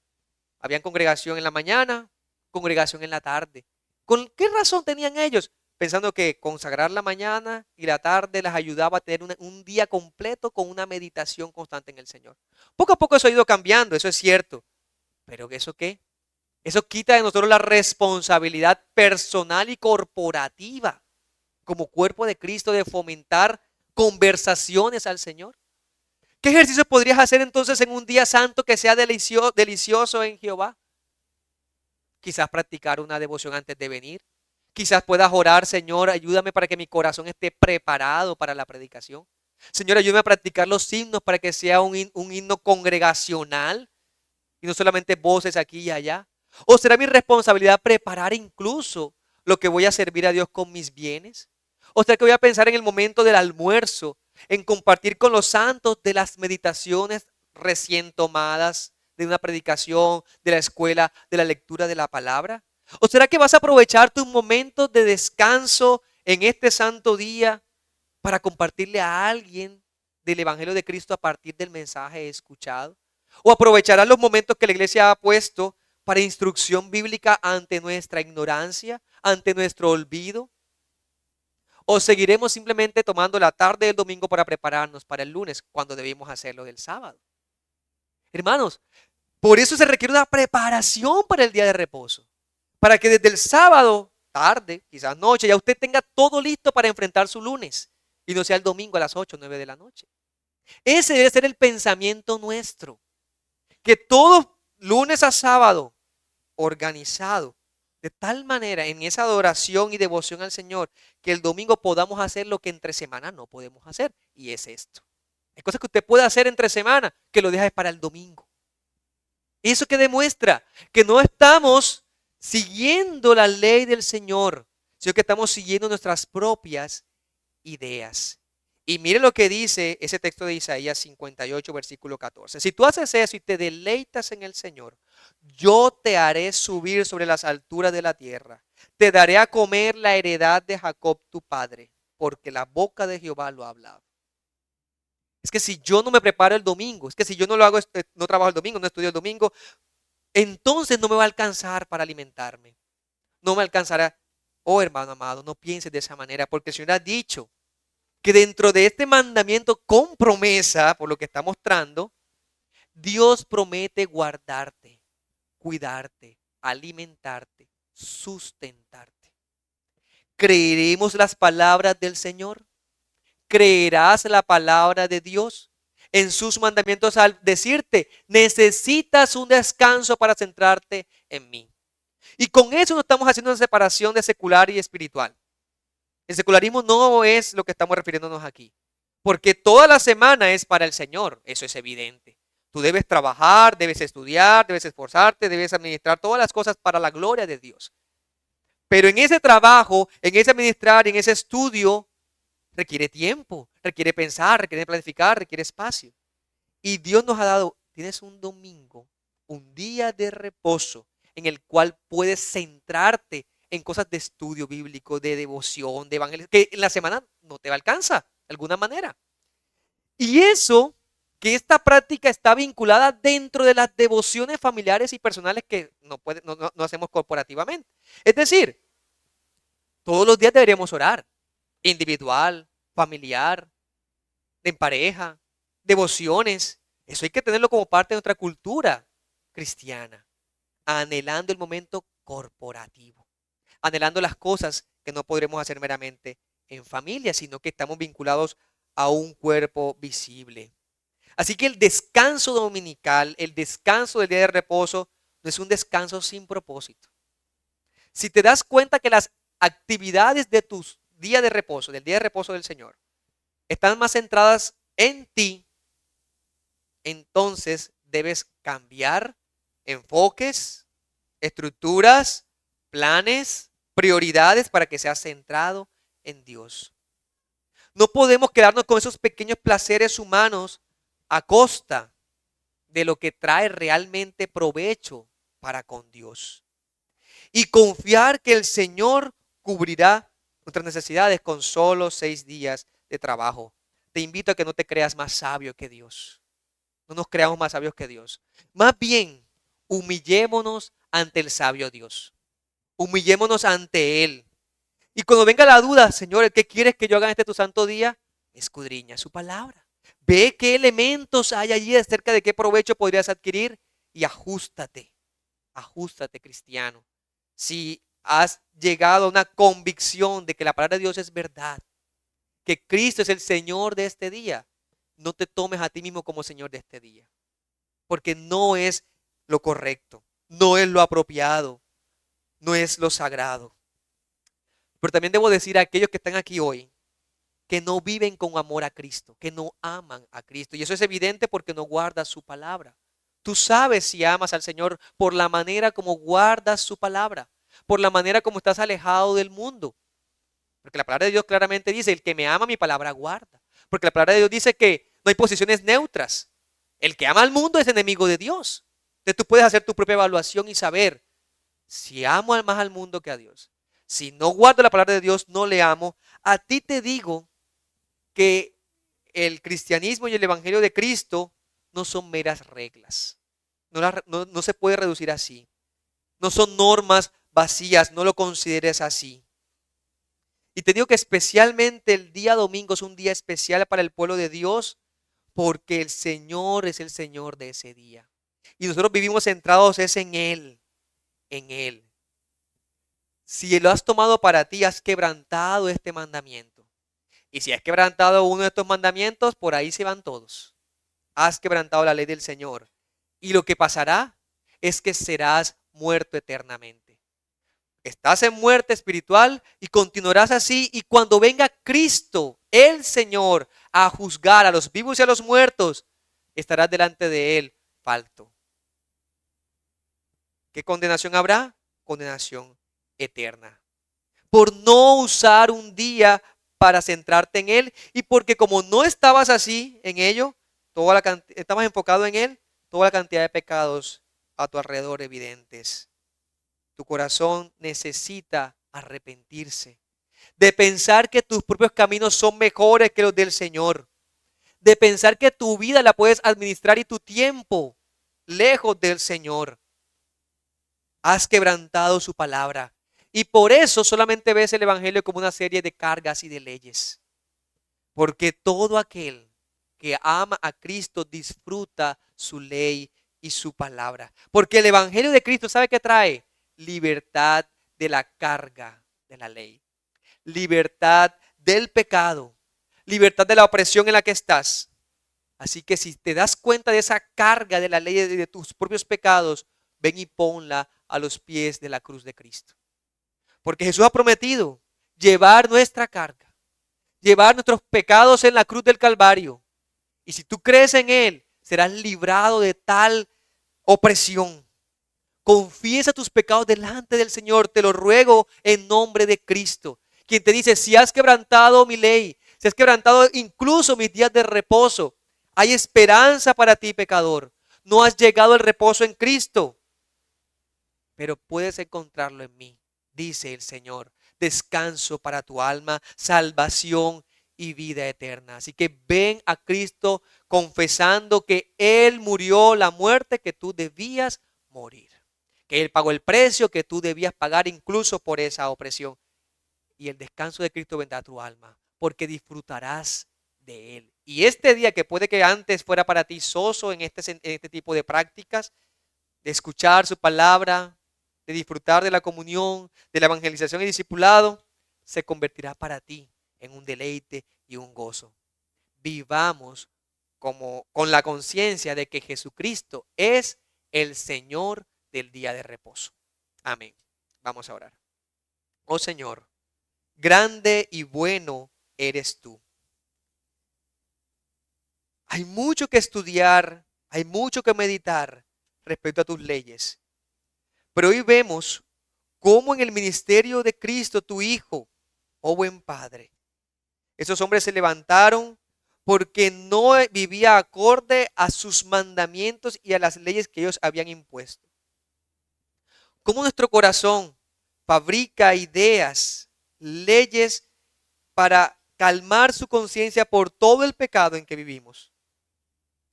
Habían congregación en la mañana, congregación en la tarde. ¿Con qué razón tenían ellos? Pensando que consagrar la mañana y la tarde les ayudaba a tener un día completo con una meditación constante en el Señor. Poco a poco eso ha ido cambiando, eso es cierto. ¿Pero eso qué? Eso quita de nosotros la responsabilidad personal y corporativa como cuerpo de Cristo de fomentar conversaciones al Señor. ¿Qué ejercicio podrías hacer entonces en un día santo que sea delicioso en Jehová? Quizás practicar una devoción antes de venir. Quizás puedas orar, Señor, ayúdame para que mi corazón esté preparado para la predicación. Señor, ayúdame a practicar los himnos para que sea un himno congregacional y no solamente voces aquí y allá. ¿O será mi responsabilidad preparar incluso lo que voy a servir a Dios con mis bienes? ¿O será que voy a pensar en el momento del almuerzo, en compartir con los santos de las meditaciones recién tomadas, de una predicación, de la escuela, de la lectura de la palabra? ¿O será que vas a aprovechar tus momentos de descanso en este santo día para compartirle a alguien del Evangelio de Cristo a partir del mensaje escuchado? ¿O aprovecharás los momentos que la iglesia ha puesto para instrucción bíblica ante nuestra ignorancia, ante nuestro olvido? ¿O seguiremos simplemente tomando la tarde del domingo para prepararnos para el lunes cuando debemos hacerlo del sábado? Hermanos, por eso se requiere una preparación para el día de reposo. Para que desde el sábado, tarde, quizás noche, ya usted tenga todo listo para enfrentar su lunes. Y no sea el domingo a las 8 o 9 de la noche. Ese debe ser el pensamiento nuestro. Que todo lunes a sábado, organizado, de tal manera en esa adoración y devoción al Señor, que el domingo podamos hacer lo que entre semana no podemos hacer. Y es esto. Hay cosas que usted puede hacer entre semana que lo deja para el domingo. Eso que demuestra que no estamos siguiendo la ley del Señor, sino que estamos siguiendo nuestras propias ideas. Y mire lo que dice ese texto de Isaías 58, versículo 14. Si tú haces eso y te deleitas en el Señor, yo te haré subir sobre las alturas de la tierra. Te daré a comer la heredad de Jacob tu padre, porque la boca de Jehová lo ha hablado. Es que si yo no me preparo el domingo, es que si yo no lo hago, no trabajo el domingo, no estudio el domingo, entonces no me va a alcanzar para alimentarme. No me alcanzará. Oh, hermano amado, no pienses de esa manera, porque el Señor ha dicho que dentro de este mandamiento con promesa, por lo que está mostrando, Dios promete guardarte, cuidarte, alimentarte, sustentarte. ¿Creeremos las palabras del Señor? ¿Creerás la palabra de Dios en sus mandamientos al decirte, necesitas un descanso para centrarte en mí? Y con eso no estamos haciendo una separación de secular y espiritual. El secularismo no es lo que estamos refiriéndonos aquí, porque toda la semana es para el Señor, eso es evidente. Tú debes trabajar, debes estudiar, debes esforzarte, debes administrar todas las cosas para la gloria de Dios. Pero en ese trabajo, en ese administrar, en ese estudio, requiere tiempo, requiere pensar, requiere planificar, requiere espacio. Y Dios nos ha dado, tienes un domingo, un día de reposo en el cual puedes centrarte en cosas de estudio bíblico, de devoción, de evangelio, que en la semana no te alcanza de alguna manera. Y eso, que esta práctica está vinculada dentro de las devociones familiares y personales que no hacemos corporativamente. Es decir, todos los días deberíamos orar, individual, familiar, en pareja, devociones. Eso hay que tenerlo como parte de nuestra cultura cristiana, anhelando el momento corporativo, anhelando las cosas que no podremos hacer meramente en familia, sino que estamos vinculados a un cuerpo visible. Así que el descanso dominical, el descanso del día de reposo, no es un descanso sin propósito. Si te das cuenta que las actividades de tus días de reposo, del día de reposo del Señor, están más centradas en ti, entonces debes cambiar enfoques, estructuras, planes, prioridades para que seas centrado en Dios. No podemos quedarnos con esos pequeños placeres humanos a costa de lo que trae realmente provecho para con Dios. Y confiar que el Señor cubrirá nuestras necesidades con solo 6 días de trabajo. Te invito a que no te creas más sabio que Dios. No nos creamos más sabios que Dios. Más bien, humillémonos ante el sabio Dios. Humillémonos ante Él. Y cuando venga la duda, Señor, ¿qué quieres que yo haga en este tu santo día? Escudriña su palabra. Ve qué elementos hay allí acerca de qué provecho podrías adquirir y ajústate. Ajústate, cristiano. Si has llegado a una convicción de que la palabra de Dios es verdad, que Cristo es el Señor de este día, no te tomes a ti mismo como Señor de este día, porque no es lo correcto, no es lo apropiado, no es lo sagrado. Pero también debo decir a aquellos que están aquí hoy, que no viven con amor a Cristo, que no aman a Cristo. Y eso es evidente porque no guardas su palabra. Tú sabes si amas al Señor por la manera como guardas su palabra, por la manera como estás alejado del mundo. Porque la palabra de Dios claramente dice, el que me ama mi palabra guarda. Porque la palabra de Dios dice que no hay posiciones neutras. El que ama al mundo es enemigo de Dios. Entonces tú puedes hacer tu propia evaluación y saber si amo más al mundo que a Dios. Si no guardo la palabra de Dios, no le amo. A ti te digo que el cristianismo y el evangelio de Cristo no son meras reglas. No se puede reducir así. No son normas vacías, no lo consideres así. Y te digo que especialmente el día domingo es un día especial para el pueblo de Dios porque el Señor es el Señor de ese día. Y nosotros vivimos centrados es en Él, en Él. Si lo has tomado para ti, has quebrantado este mandamiento. Y si has quebrantado uno de estos mandamientos, por ahí se van todos. Has quebrantado la ley del Señor. Y lo que pasará es que serás muerto eternamente. Estás en muerte espiritual y continuarás así. Y cuando venga Cristo, el Señor, a juzgar a los vivos y a los muertos, estarás delante de Él falto. ¿Qué condenación habrá? Condenación eterna. Por no usar un día para centrarte en Él y porque como no estabas así en ello, estabas enfocado en Él, toda la cantidad de pecados a tu alrededor evidentes. Tu corazón necesita arrepentirse, de pensar que tus propios caminos son mejores que los del Señor, de pensar que tu vida la puedes administrar y tu tiempo lejos del Señor. Has quebrantado su palabra y por eso solamente ves el evangelio como una serie de cargas y de leyes. Porque todo aquel que ama a Cristo disfruta su ley y su palabra. Porque el evangelio de Cristo, ¿sabe qué trae? Libertad de la carga de la ley. Libertad del pecado. Libertad de la opresión en la que estás. Así que si te das cuenta de esa carga de la ley y de tus propios pecados, ven y ponla a los pies de la cruz de Cristo. Porque Jesús ha prometido llevar nuestra carga, llevar nuestros pecados en la cruz del Calvario. Y si tú crees en Él, serás librado de tal opresión. Confiesa tus pecados delante del Señor, te lo ruego en nombre de Cristo. Quien te dice, si has quebrantado mi ley, si has quebrantado incluso mis días de reposo, hay esperanza para ti, pecador. No has llegado al reposo en Cristo, pero puedes encontrarlo en mí, dice el Señor. Descanso para tu alma, salvación y vida eterna. Así que ven a Cristo confesando que Él murió la muerte que tú debías morir. Que Él pagó el precio que tú debías pagar incluso por esa opresión. Y el descanso de Cristo vendrá a tu alma, porque disfrutarás de Él. Y este día que puede que antes fuera para ti soso en este tipo de prácticas, de escuchar su palabra, de disfrutar de la comunión, de la evangelización y discipulado, se convertirá para ti en un deleite y un gozo. Vivamos con la conciencia de que Jesucristo es el Señor del día de reposo. Amén. Vamos a orar. Oh Señor, grande y bueno eres tú. Hay mucho que estudiar, hay mucho que meditar respecto a tus leyes. Pero hoy vemos cómo en el ministerio de Cristo, tu Hijo, oh buen Padre, esos hombres se levantaron porque no vivía acorde a sus mandamientos y a las leyes que ellos habían impuesto. Cómo nuestro corazón fabrica ideas, leyes para calmar su conciencia por todo el pecado en que vivimos.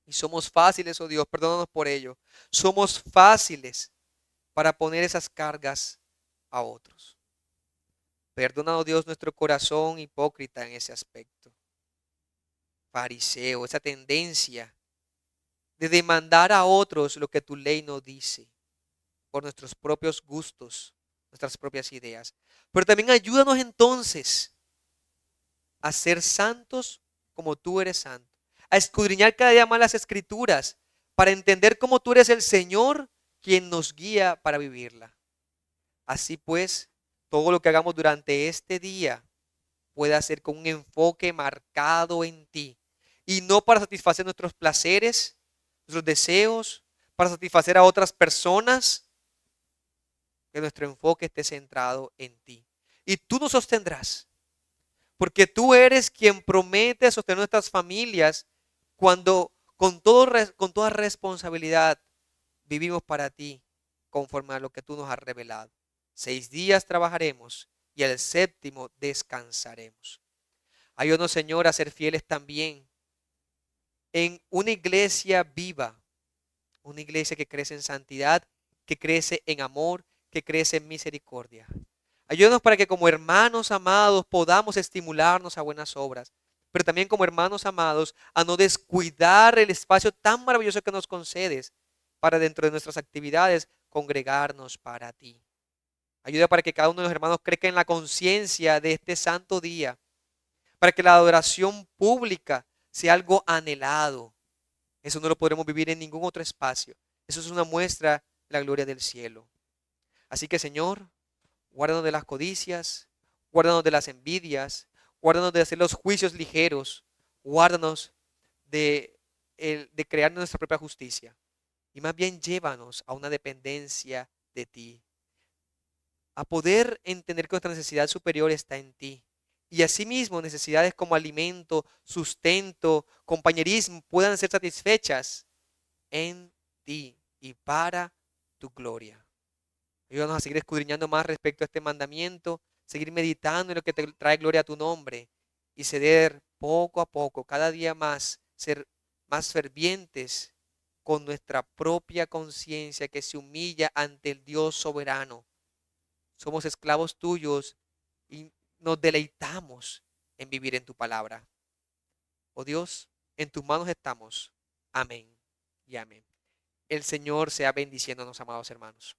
Y somos fáciles, oh Dios, perdónanos por ello. Somos fáciles para poner esas cargas a otros. Perdona, oh Dios, nuestro corazón hipócrita en ese aspecto. Fariseo, esa tendencia de demandar a otros lo que tu ley no dice por nuestros propios gustos, nuestras propias ideas. Pero también ayúdanos entonces a ser santos como tú eres santo, a escudriñar cada día más las escrituras para entender cómo tú eres el Señor quien nos guía para vivirla. Así pues, todo lo que hagamos durante este día pueda ser con un enfoque marcado en ti y no para satisfacer nuestros placeres, nuestros deseos, para satisfacer a otras personas, que nuestro enfoque esté centrado en ti. Y tú nos sostendrás, Porque tú eres quien promete sostener nuestras familias cuando con toda responsabilidad vivimos para ti, conforme a lo que tú nos has revelado. 6 días trabajaremos y el séptimo descansaremos. Ayúdanos, Señor, a ser fieles también en una iglesia viva, una iglesia que crece en santidad, que crece en amor, que crece en misericordia. Ayúdanos para que como hermanos amados podamos estimularnos a buenas obras, pero también como hermanos amados a no descuidar el espacio tan maravilloso que nos concedes para dentro de nuestras actividades congregarnos para ti. Ayuda para que cada uno de los hermanos crezca en la conciencia de este santo día, para que la adoración pública sea algo anhelado. Eso no lo podremos vivir en ningún otro espacio. Eso es una muestra de la gloria del cielo. Así que, Señor, guárdanos de las codicias, guárdanos de las envidias, guárdanos de hacer los juicios ligeros, guárdanos de crear nuestra propia justicia. Y más bien llévanos a una dependencia de ti, a poder entender que nuestra necesidad superior está en ti. Y asimismo necesidades como alimento, sustento, compañerismo puedan ser satisfechas en ti y para tu gloria. Ayúdanos a seguir escudriñando más respecto a este mandamiento, seguir meditando en lo que te trae gloria a tu nombre y ceder poco a poco, cada día más, ser más fervientes con nuestra propia conciencia que se humilla ante el Dios soberano. Somos esclavos tuyos y nos deleitamos en vivir en tu palabra. Oh Dios, en tus manos estamos. Amén y amén. El Señor sea bendiciéndonos, amados hermanos.